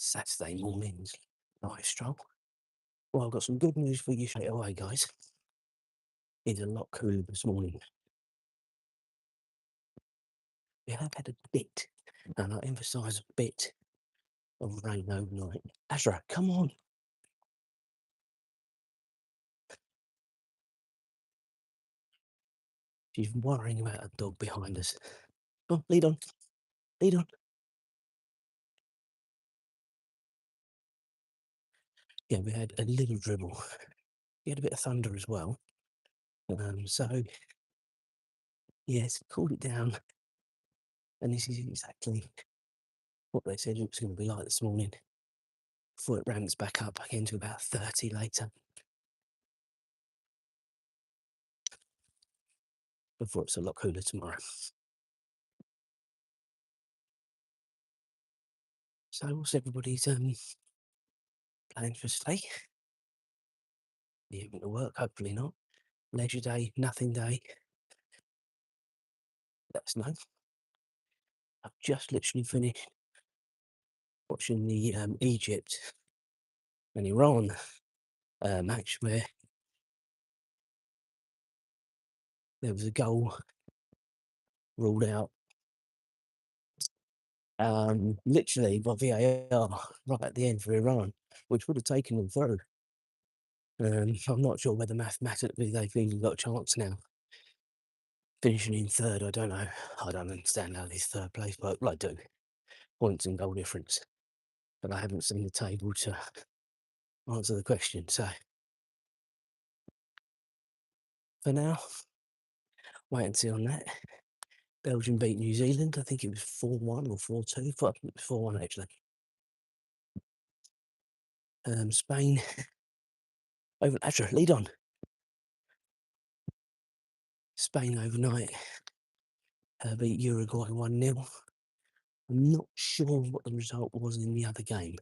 Saturday mornings night stroll. Well, I've got some good news for you straight away, guys. It's a lot cooler this morning. We have had a bit, and I emphasise a bit, of rain overnight. Azra, come on. She's worrying about a dog behind us. Come on, lead on, lead on. Yeah, we had a little dribble. We had a bit of thunder as well. So, yes, cooled it down. And this is exactly what they said it was going to be like this morning. Before it ramps back up again to about 30 later. Before it's a lot cooler tomorrow. So what's everybody's plans for today? You having to work? Hopefully not. Leisure day, nothing day. That's no. I've just literally finished watching the Egypt and Iran match where there was a goal ruled out literally by VAR right at the end for Iran, which would have taken them through. I'm not sure whether mathematically they've even got a chance now. Finishing in third, I don't know. I don't understand how this third place works. Well, I do. Points and goal difference. But I haven't seen the table to answer the question. So for now, wait and see on that. Belgium beat New Zealand. I think it was 4-1 or 4-2. 4-1 actually. Spain over Azra, lead on. Spain overnight beat Uruguay 1-0. I'm not sure what the result was in the other game.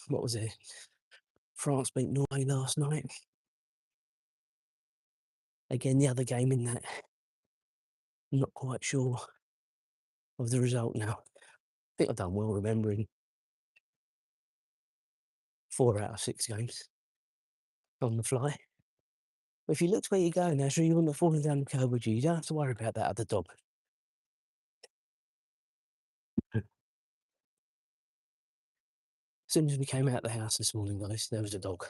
What was it? France beat Norway last night. Again, the other game in that. I'm not quite sure of the result now. I think I've done well remembering 4 out of 6 games on the fly. But if you looked where you're going, Azra, you wouldn't have fallen down the curb, would you? You don't have to worry about that other dog. As soon as we came out the house this morning, guys, there was a dog.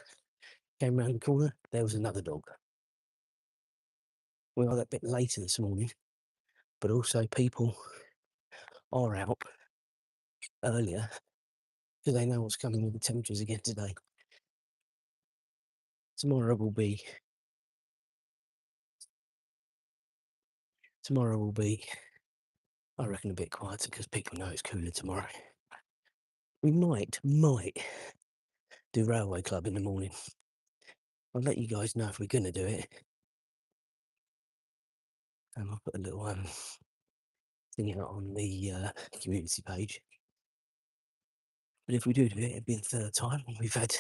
Came round the corner, there was another dog. We are that bit later this morning, but also people are out earlier because they know what's coming with the temperatures again today. Tomorrow will be, I reckon, a bit quieter because people know it's cooler tomorrow. We might do Railway Club in the morning. I'll let you guys know if we're going to do it. And I'll put a little thing out on the community page. But if we do it, it'll be the third time. We've had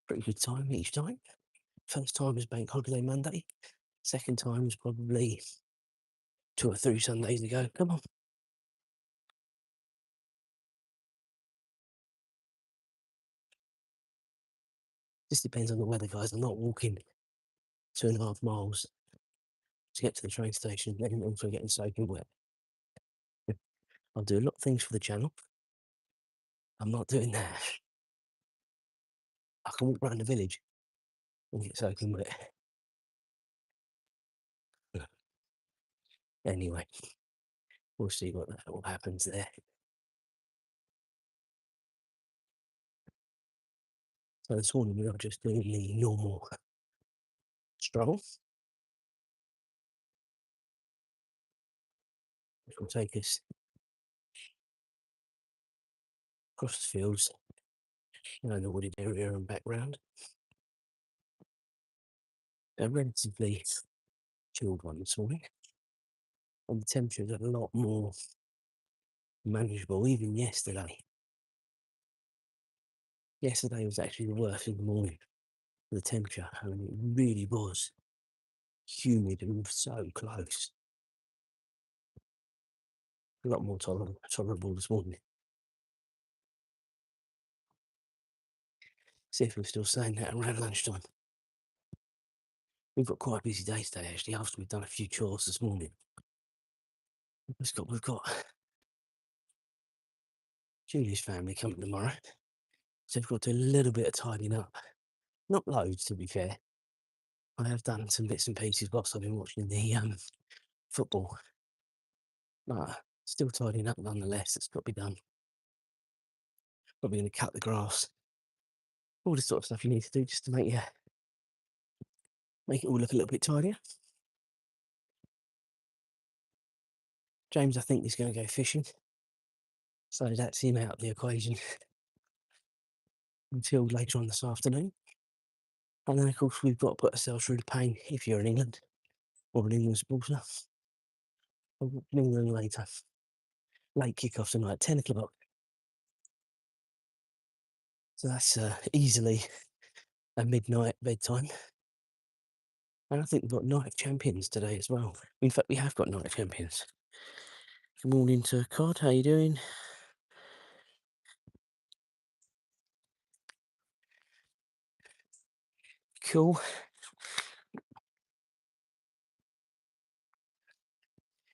pretty good time each time. First time was Bank Holiday Monday. Second time was probably 2 or 3 Sundays ago. Come on. Just depends on the weather, guys. I'm not walking 2.5 miles to get to the train station and also getting soaking wet. I'll do a lot of things for the channel. I'm not doing that. I can walk around the village and get soaking wet. Anyway, we'll see what happens there. So this morning we are just doing the normal stroll, which will take us across the fields, the wooded area and background. A relatively chilled one this morning, and the temperature is a lot more manageable even yesterday. Yesterday was actually the worst in the morning for the temperature. I mean, it really was humid and so close. A lot more tolerable this morning. See if we're still saying that around lunchtime. We've got quite a busy day today, actually, after we've done a few chores this morning. We've got Julie's family coming tomorrow, so we've got to do a little bit of tidying up. Not loads, to be fair. I have done some bits and pieces whilst I've been watching the football, but still tidying up nonetheless. It's got to be done. Probably going to cut the grass, all the sort of stuff you need to do just to make it all look a little bit tidier. James, I think, is going to go fishing, so that's him out of the equation until later on this afternoon. And then, of course, we've got to put ourselves through the pain if you're in England or an England supporter. In England later. Late kick-off tonight, 10 o'clock. So that's easily a midnight bedtime. And I think we've got night of champions today as well. In fact, we have got night of champions. Good morning to Cod, how you doing? Cool.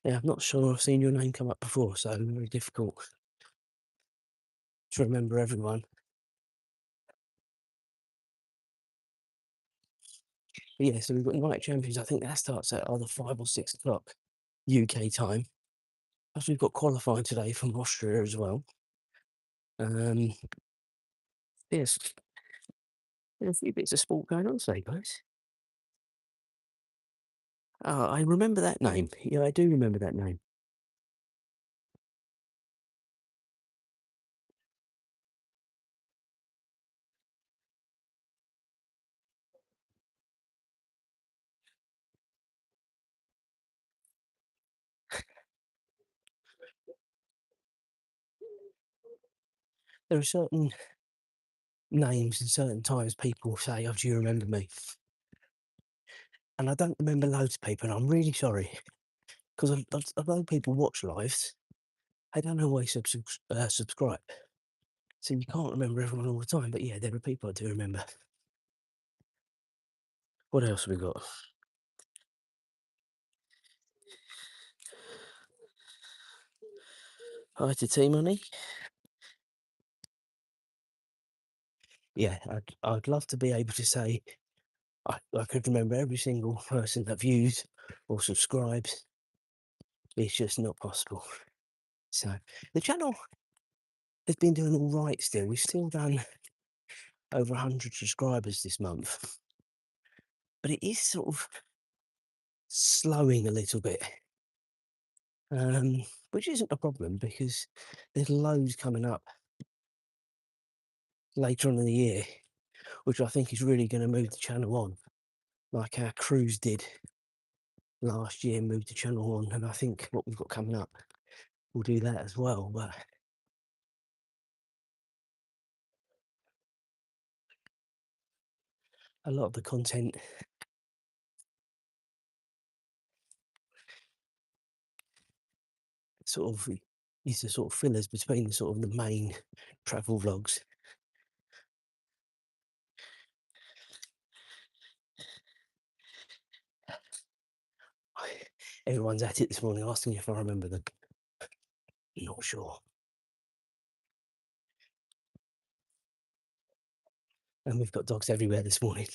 Yeah, I'm not sure I've seen your name come up before, so very difficult to remember everyone. But yeah, so we've got night champions. I think that starts at either 5 or 6 o'clock UK time. Plus we've got qualifying today from Austria as well. Yes, there's a few bits of sport going on today, guys. I remember that name. Yeah, I do remember that name. There are certain names and certain times people say, "Oh, do you remember me?" And I don't remember loads of people, and I'm really sorry because although people watch lives, they don't always subscribe. So you can't remember everyone all the time. But yeah, there are people I do remember. What else have we got? Hi to T Money. Yeah, I'd love to be able to say I could remember every single person that views or subscribes. It's just not possible. So the channel has been doing all right still. We've still done over 100 subscribers this month. But it is sort of slowing a little bit. Which isn't a problem because there's loads coming up later on in the year, which I think is really going to move the channel on, like our cruise did last year, moved the channel on, and I think what we've got coming up will do that as well. But a lot of the content sort of is the sort of fillers between the sort of the main travel vlogs. Everyone's at it this morning asking if I remember them. Not sure. And we've got dogs everywhere this morning.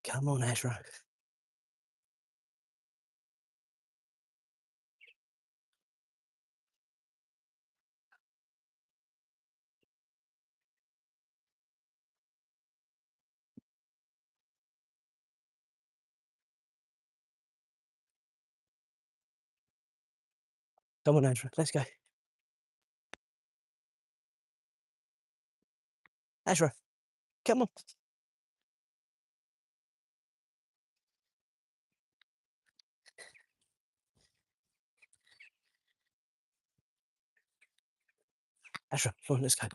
Come on, Azra. Come on, Azra. Let's go. Azra, come on. Azra, come on, let's go.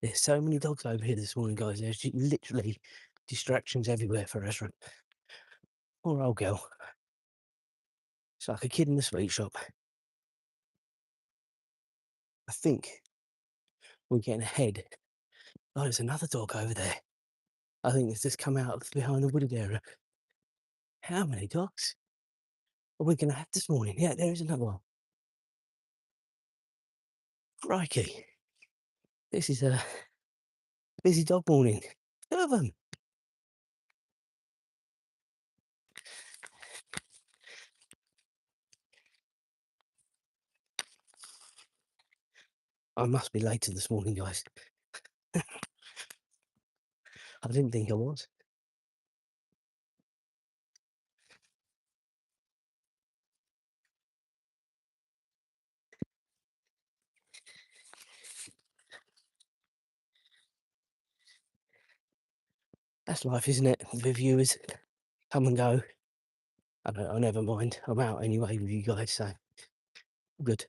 There's so many dogs over here this morning, guys. There's literally distractions everywhere for Ezra. Poor old girl. It's like a kid in the sweet shop. I think we're getting ahead. Oh, there's another dog over there. I think it's just come out behind the wooded area. How many dogs are we going to have this morning? Yeah, there is another one. Crikey. This is a busy dog morning. 2 of them. I must be later this morning, guys. I didn't think I was. That's life, isn't it? The viewers come and go. I never mind. I'm out anyway with you guys, so good.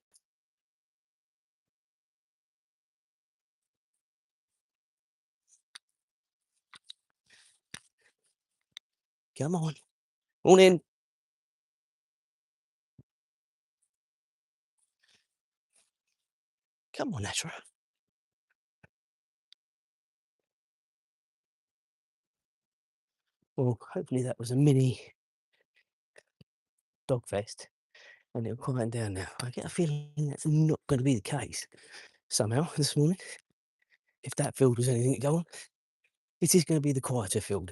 Come on. Morning. Come on, Azra. Well, hopefully that was a mini dog fest and it'll quieten down now. I get a feeling that's not going to be the case somehow this morning. If that field was anything to go on, this is going to be the quieter field.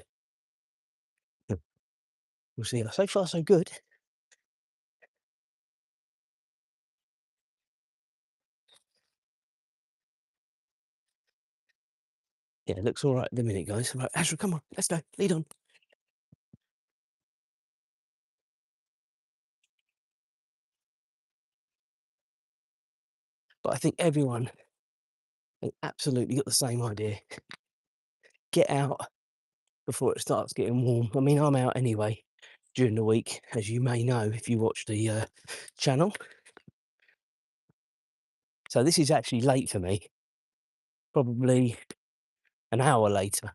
We'll see. So far, so good. Yeah, it looks all right at the minute, guys. Right, Azra, come on, let's go. Lead on. But I think everyone has absolutely got the same idea. Get out before it starts getting warm. I mean, I'm out anyway during the week, as you may know if you watch the channel. So this is actually late for me, probably an hour later.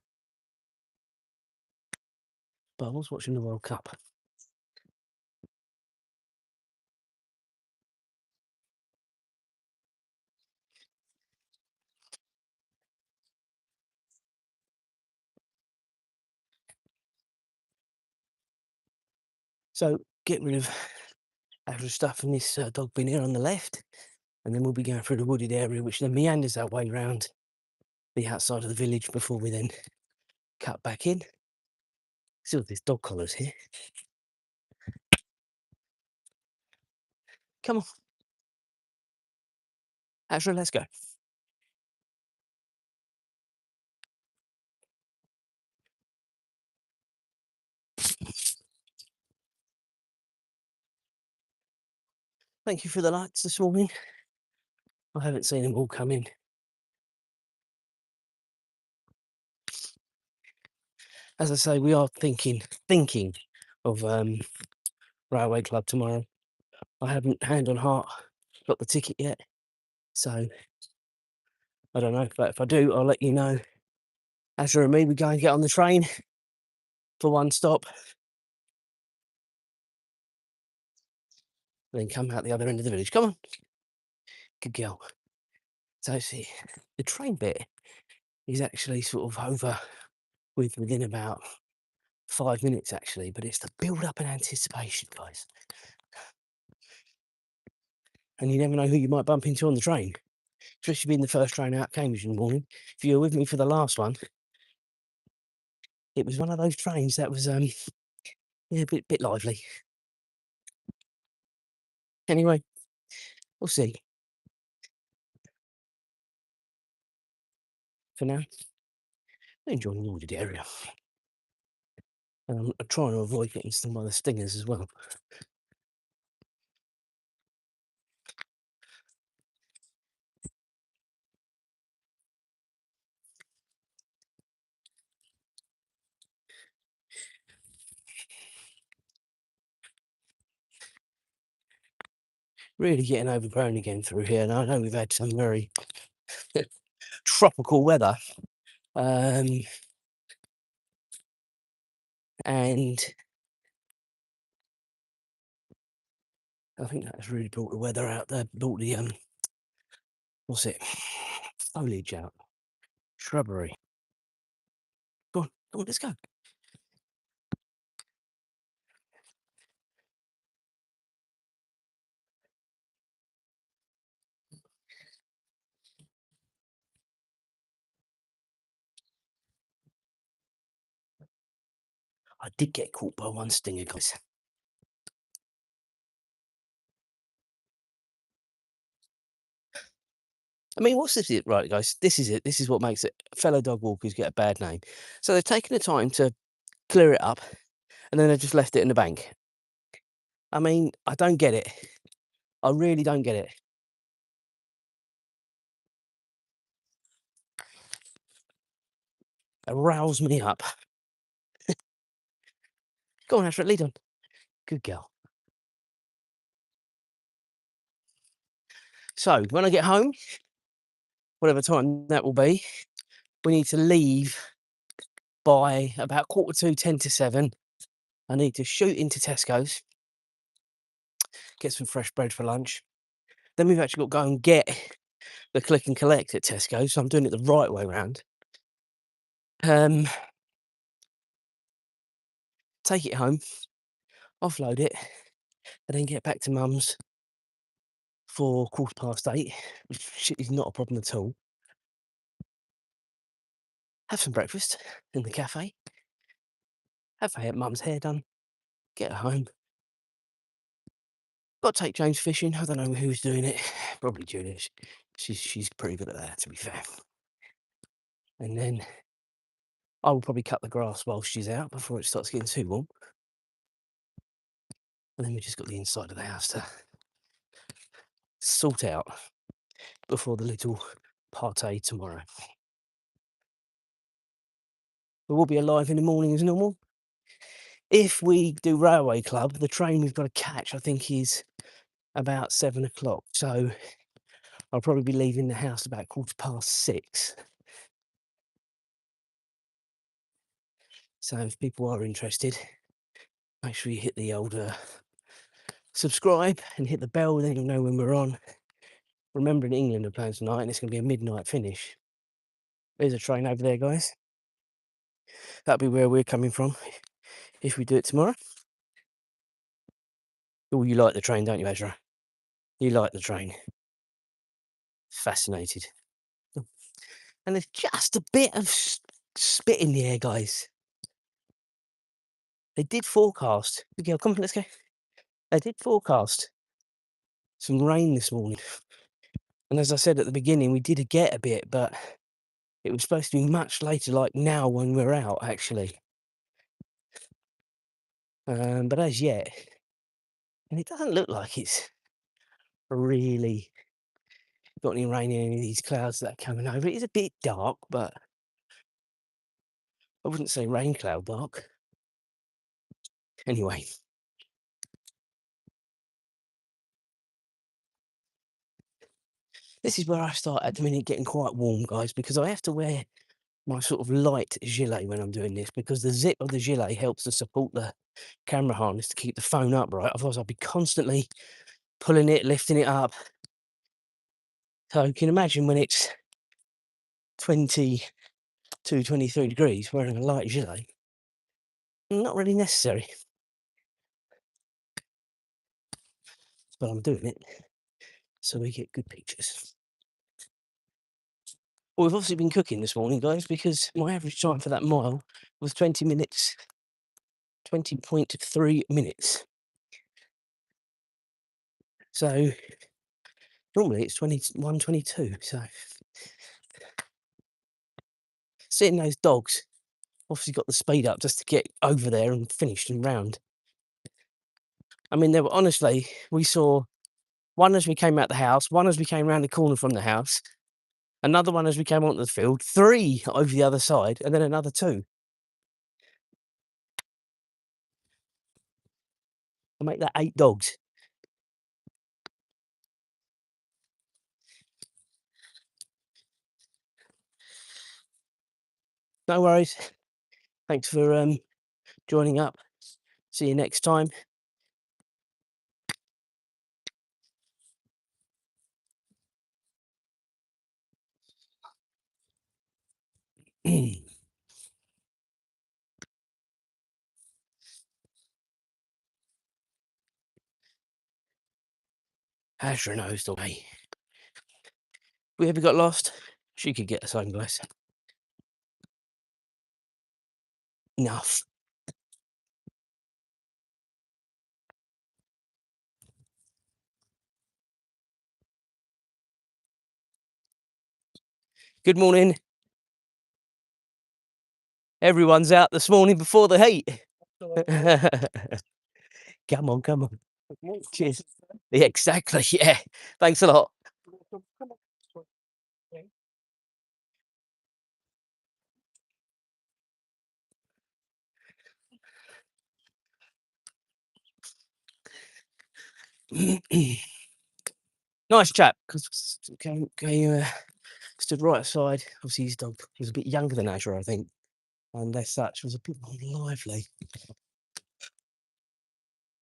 But I was watching the World Cup. So get rid of extra stuff in this dog bin here on the left, and then we'll be going through the wooded area, which then meanders that way round the outside of the village before we then cut back in. See all these dog collars here. Come on, Azra, let's go. Thank you for the lights this morning. I haven't seen them all come in. As I say, we are thinking of Railway Club tomorrow. I haven't, hand on heart, got the ticket yet, so I don't know. But if I do, I'll let you know. Azra and me, we go and get on the train for one stop, then come out the other end of the village. Come on, good girl. So see, the train bit is actually sort of over within about 5 minutes, actually, but it's the build up and anticipation, guys. And you never know who you might bump into on the train, especially being the first train out Cambridge in the morning. If you were with me for the last one, it was one of those trains that was yeah, a bit lively. Anyway, we'll see. For now, I'm enjoying the wooded area. And I'm trying to avoid getting stung by the stingers as well. Really getting overgrown again through here. And I know we've had some very tropical weather. And I think that's really brought the weather out there, brought the, what's it? Foliage out. Shrubbery. Go on, let's go. I did get caught by one stinger, guys. I mean, what's this? Right, guys, this is it. This is what makes it fellow dog walkers get a bad name. So they've taken the time to clear it up, and then they've just left it in the bank. I mean, I don't get it. I really don't get it. It riles me up. Go on, Azra, lead on. Good girl. So when I get home, whatever time that will be, we need to leave by about 2:45, 6:50. I need to shoot into Tesco's, get some fresh bread for lunch. Then we've actually got to go and get the click and collect at Tesco, so I'm doing it the right way round. Take it home, offload it, and then get back to mum's for 8:15, which is not a problem at all. Have some breakfast in the cafe, have mum's hair done, get her home. Got to take James fishing. I don't know who's doing it. Probably Juliet. She's pretty good at that, to be fair. And then I will probably cut the grass while she's out before it starts getting too warm. And then we just got the inside of the house to sort out before the little party tomorrow. We will be alive in the morning as normal. If we do Railway Club, the train we've got to catch, I think, is about 7 o'clock. So I'll probably be leaving the house about 6:15. So if people are interested, make sure you hit the old subscribe and hit the bell, then you'll know when we're on. Remember, in England are playing tonight, and it's going to be a midnight finish. There's a train over there, guys. That'll be where we're coming from if we do it tomorrow. Oh, you like the train, don't you, Azra? You like the train. Fascinated. And there's just a bit of spit in the air, guys. They did forecast. Miguel, come on, let's go. They did forecast some rain this morning. And as I said at the beginning, we did get a bit, but it was supposed to be much later, like now when we're out, actually. But as yet, and it doesn't look like it's really got any rain in any of these clouds that are coming over. It is a bit dark, but I wouldn't say rain cloud dark. Anyway. This is where I start at the minute getting quite warm, guys, because I have to wear my sort of light gilet when I'm doing this, because the zip of the gilet helps to support the camera harness to keep the phone upright. Otherwise, I'll be constantly pulling it, lifting it up. So you can imagine when it's 22, 23 degrees, wearing a light gilet, not really necessary. But I'm doing it so we get good pictures. Well, we've obviously been cooking this morning, guys, because my average time for that mile was 20 minutes, 20.3 minutes. So normally it's 21:22. So seeing those dogs obviously got the speed up just to get over there and finished and round. I mean, there were honestly, we saw one as we came out the house, one as we came round the corner from the house, another one as we came onto the field, 3 over the other side, and then another 2. I make that 8 dogs. No worries. Thanks for joining up. See you next time. Azra knows the way. We ever got lost? She could get us home, guys. Enough. Good morning. Everyone's out this morning before the heat. Come on, come on. Cheers. Yeah, exactly. Yeah. Thanks a lot. Nice chap. Because stood right aside. Obviously, his dog was a bit younger than Azure, I think, and as such was a bit more lively.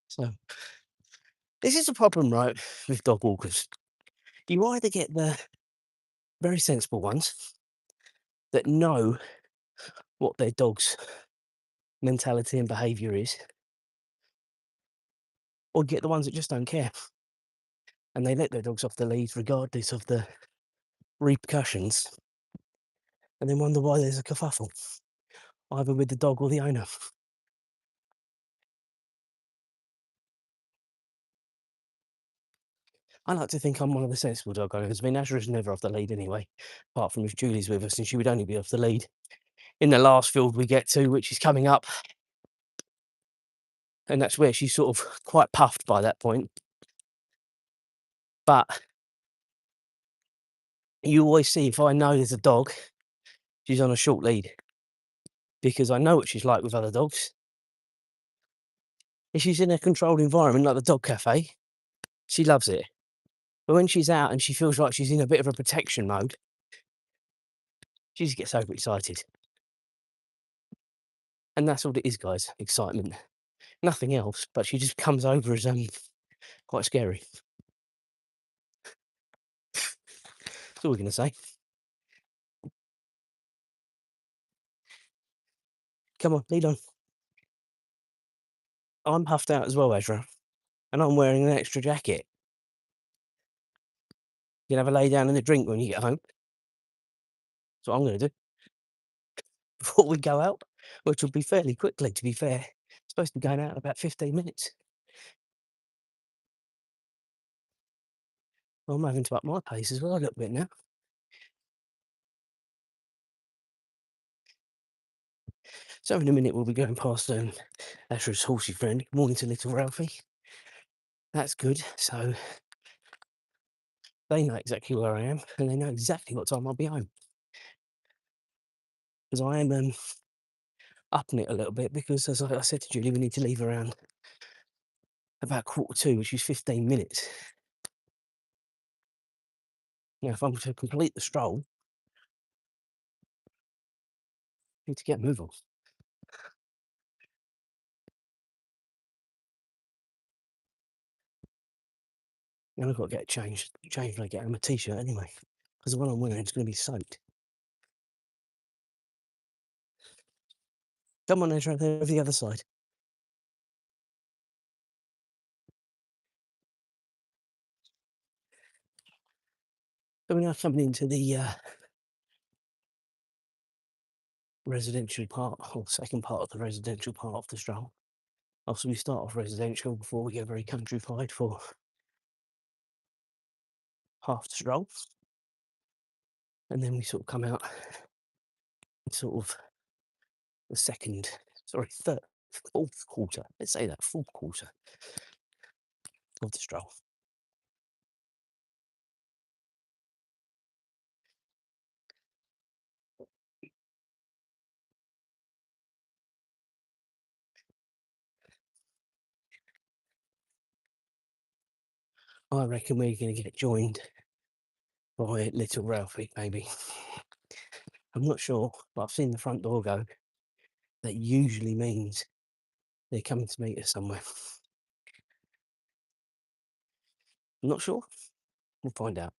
So this is a problem, right, with dog walkers. You either get the very sensible ones that know what their dog's mentality and behaviour is, or get the ones that just don't care and they let their dogs off the lead regardless of the repercussions, and then wonder why there's a kerfuffle, either with the dog or the owner. I like to think I'm one of the sensible dog owners. I mean, Azra's never off the lead anyway, apart from if Julie's with us, and she would only be off the lead in the last field we get to, which is coming up. And that's where she's sort of quite puffed by that point. But you always see, if I know there's a dog, she's on a short lead, because I know what she's like with other dogs. If she's in a controlled environment like the dog cafe, she loves it. But when she's out and she feels like she's in a bit of a protection mode, she just gets overexcited. And that's all it is, guys, excitement. Nothing else, but she just comes over as quite scary. That's all we're going to say. Come on, lead on. I'm puffed out as well, Ezra, and I'm wearing an extra jacket. You can have a lay down and a drink when you get home. That's what I'm going to do before we go out, which will be fairly quickly, to be fair. Supposed to be going out in about 15 minutes. Well, I'm having to up my pace as well a little bit now. So in a minute we'll be going past Ezra's horsey friend. Good morning to little Ralphie. That's good. So they know exactly where I am, and they know exactly what time I'll be home. Because I am upping it a little bit, because as I said to Julie, we need to leave around about 1:45, which is 15 minutes. Now, if I'm to complete the stroll, I need to get moving. And I've got to get changed when I get home, a t-shirt anyway, because the one I'm wearing is going to be soaked. Come on, Ezra, over the other side. So we're now coming into the residential part, or second part of the residential part of the stroll. Obviously, we start off residential before we get very countrified for half the stroll, and then we sort of come out sort of the fourth quarter. Let's say that fourth quarter of the stroll. I reckon we're going to get joined by little Ralphie, maybe. I'm not sure, but I've seen the front door go. That usually means they're coming to meet us somewhere. I'm not sure. We'll find out.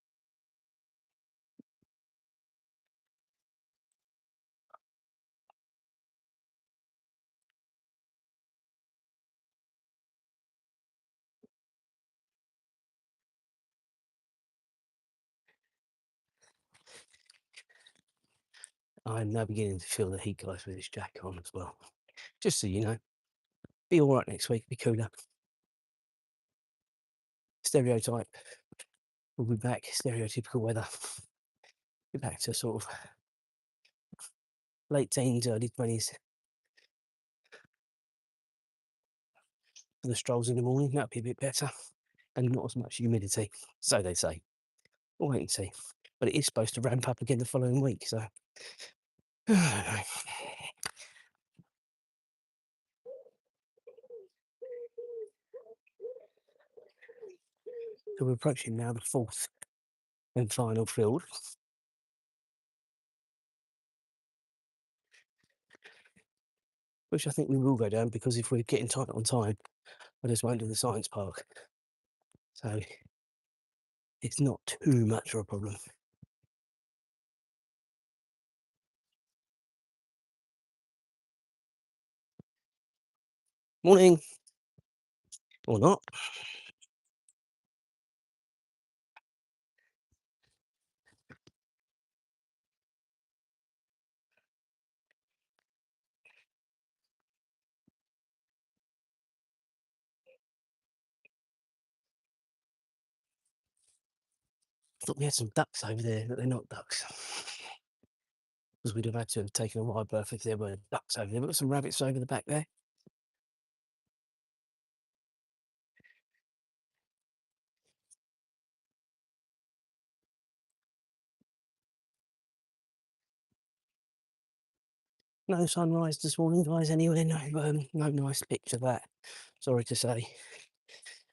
I'm now beginning to feel the heat, guys, with this jacket on as well. Just so you know, be all right next week, be cooler. Stereotype. We'll be back, stereotypical weather. Be back to sort of late teens, early 20s for the strolls in the morning. That'll be a bit better. And not as much humidity, so they say. We'll wait and see. But it is supposed to ramp up again the following week, so. So we're approaching now the fourth and final field. Which I think we will go down, because if we're getting tight on time, I just won't do the science park. So it's not too much of a problem. Morning. Or not. I thought we had some ducks over there, but they're not ducks. Because we'd have had to have taken a wide berth if there were ducks over there. We've got some rabbits over the back there. No sunrise this morning, guys, anywhere. No nice picture of that. Sorry to say.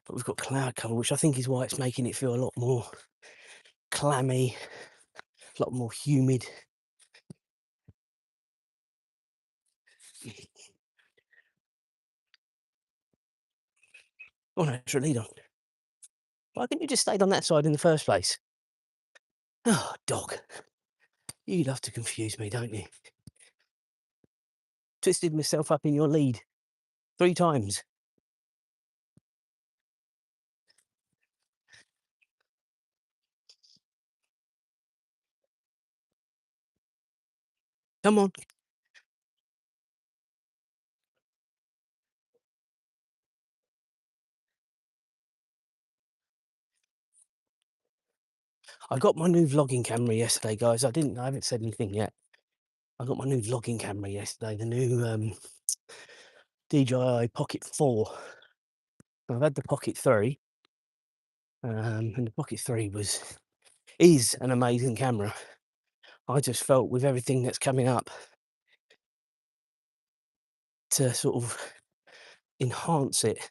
But we've got cloud cover, which I think is why it's making it feel a lot more clammy, a lot more humid. Oh no, it's a lead on. Why couldn't you just stayed on that side in the first place? Oh, dog. You love to confuse me, don't you? Twisted myself up in your lead 3 times. Come on. I got my new vlogging camera yesterday, guys. I haven't said anything yet. I got my new vlogging camera yesterday, the new DJI Pocket 4. I've had the Pocket 3, and the Pocket 3 is an amazing camera. I just felt with everything that's coming up to sort of enhance it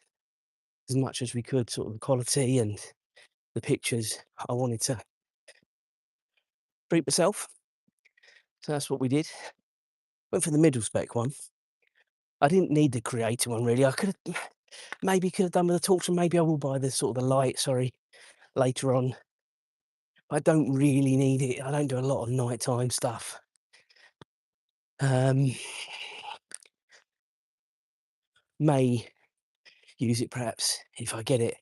as much as we could, sort of the quality and the pictures. I wanted to treat myself, so that's what we did. Went for the middle spec one. I didn't need the creator one really. I could have done with a torch, and maybe I will buy the sort of the light. Sorry, later on. I don't really need it. I don't do a lot of nighttime stuff. May use it perhaps if I get it,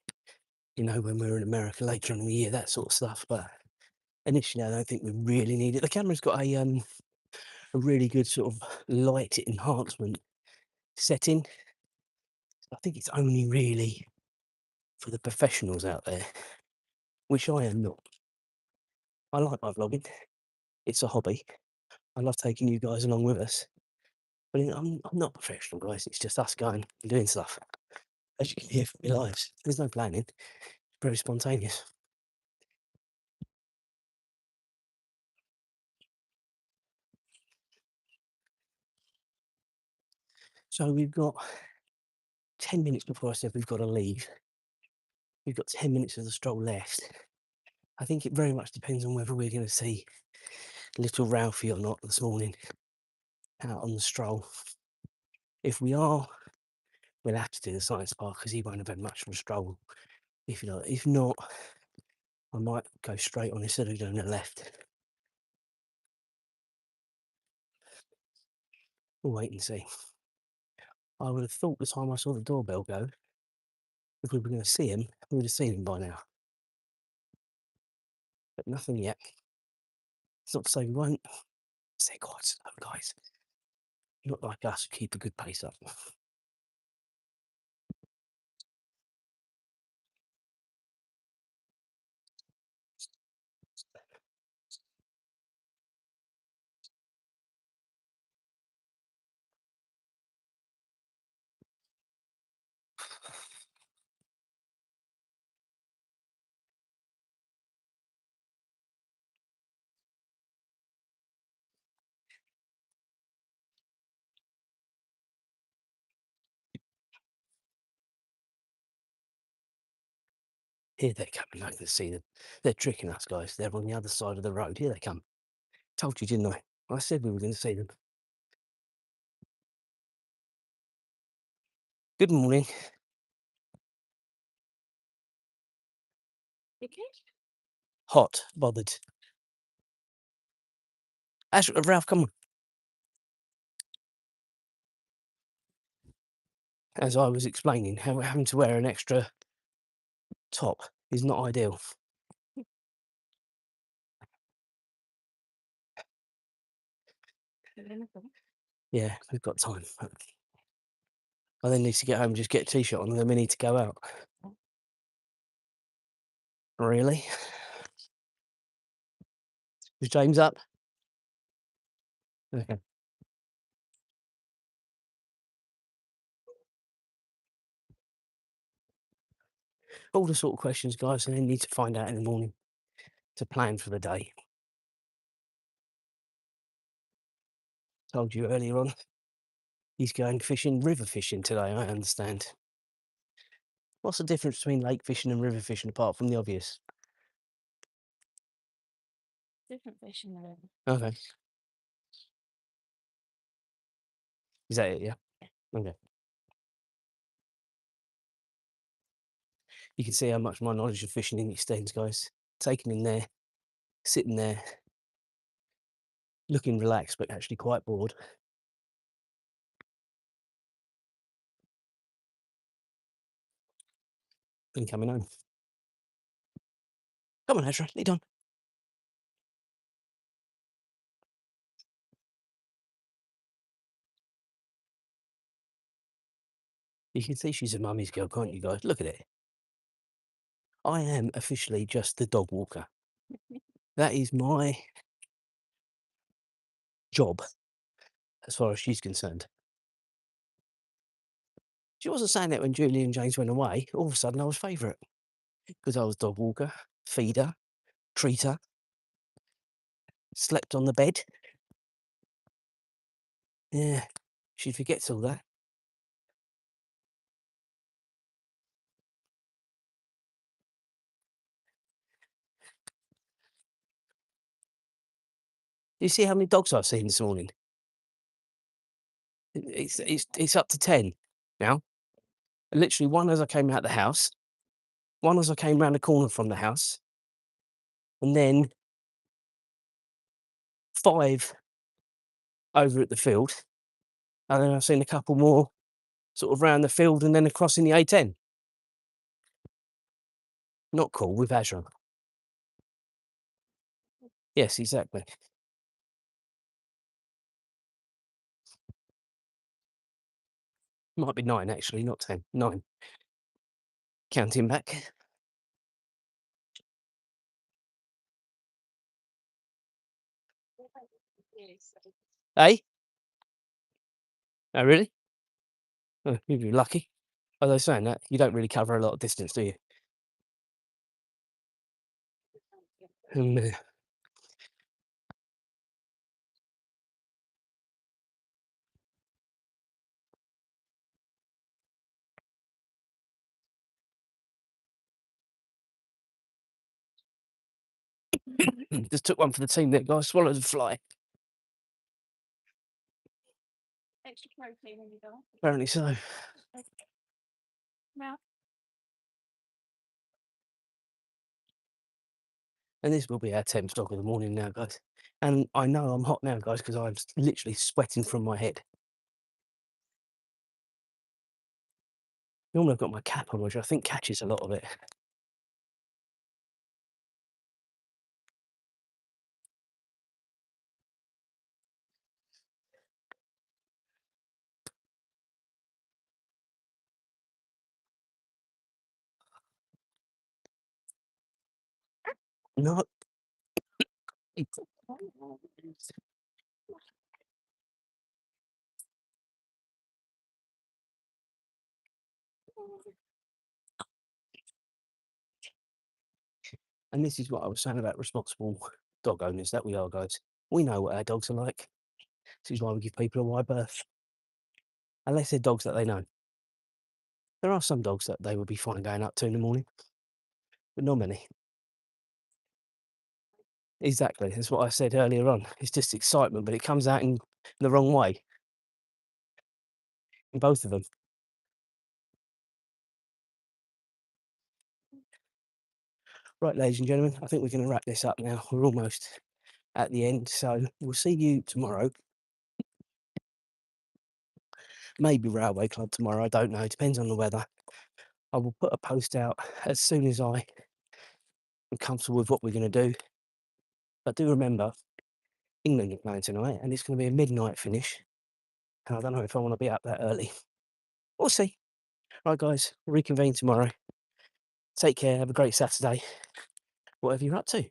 when we're in America later on in the year, that sort of stuff. But initially, I don't think we really need it. The camera's got a really good sort of light enhancement setting. I think it's only really for the professionals out there, which I am not. I like my vlogging. It's a hobby. I love taking you guys along with us. But I'm not professional, guys. It's just us going and doing stuff. As you can hear from my lives, there's no planning. It's very spontaneous. So we've got 10 minutes before I said we've got to leave. We've got 10 minutes of the stroll left. I think it very much depends on whether we're going to see little Ralphie or not this morning out on the stroll. If we are, we'll have to do the science park because he won't have had much of a stroll. If not, I might go straight on instead of doing the left. We'll wait and see. I would have thought the time I saw the doorbell go, if we were going to see him, we would have seen him by now. But nothing yet. It's not to say we won't. They're quite slow, guys. Not like us who keep a good pace up. Here they come, and I can see them. They're tricking us, guys. They're on the other side of the road. Here they come. Told you, didn't I? I said we were going to see them. Good morning. Okay. Hot, bothered. Azra, Ralph, come on. As I was explaining, having to wear an extra top is not ideal. Yeah, we've got time. I then need to get home and just get a t-shirt on, and then we need to go out. Really? Is James up? Okay. All the sort of questions, guys, and then need to find out in the morning to plan for the day. Told you earlier on, he's going fishing, river fishing today, I understand. What's the difference between lake fishing and river fishing apart from the obvious? Different fishing than river. Okay. Is that it, yeah? Okay. You can see how much my knowledge of fishing extends, guys. Taking in there, sitting there, looking relaxed, but actually quite bored. And coming home. Come on, Azra, lead on. You can see she's a mummy's girl, can't you, guys? Look at it. I am officially just the dog walker. That is my job, as far as she's concerned. She wasn't saying that when Julie and James went away. All of a sudden, I was favourite because I was dog walker, feeder, treater, slept on the bed. Yeah, she forgets all that. You see how many dogs I've seen this morning? It's up to 10 now. Literally one as I came out the house, one as I came round the corner from the house, and then 5 over at the field, and then I've seen a couple more sort of round the field and then across in the A10. Not cool with Azra. Yes, exactly. Might be 9 actually, not 10. 9. Counting back. Eh? Oh, really? Oh, you'd be lucky. Although saying that, you don't really cover a lot of distance, do you? And, just took one for the team there, guys. Swallowed a fly. Extra protein when you go. Apparently so. Well. And this will be our 10th dog of the morning now, guys. And I know I'm hot now, guys, because I'm literally sweating from my head. Normally I've got my cap on, which I think catches a lot of it. No. And this is what I was saying about responsible dog owners that we are, guys. We know what our dogs are like. This is why we give people a wide berth. Unless they're dogs that they know. There are some dogs that they would be fine going up to in the morning, but not many. Exactly. That's what I said earlier on. It's just excitement, but it comes out in the wrong way in both of them. Right, ladies and gentlemen, I think we're going to wrap this up now. We're almost at the end, so we'll see you tomorrow. Maybe Railway Club tomorrow. I don't know. It depends on the weather. I will put a post out as soon as I am comfortable with what we're going to do. But do remember, England are playing tonight, and it's going to be a midnight finish. And I don't know if I want to be up that early. We'll see. Right, guys, reconvene tomorrow. Take care. Have a great Saturday, whatever you're up to.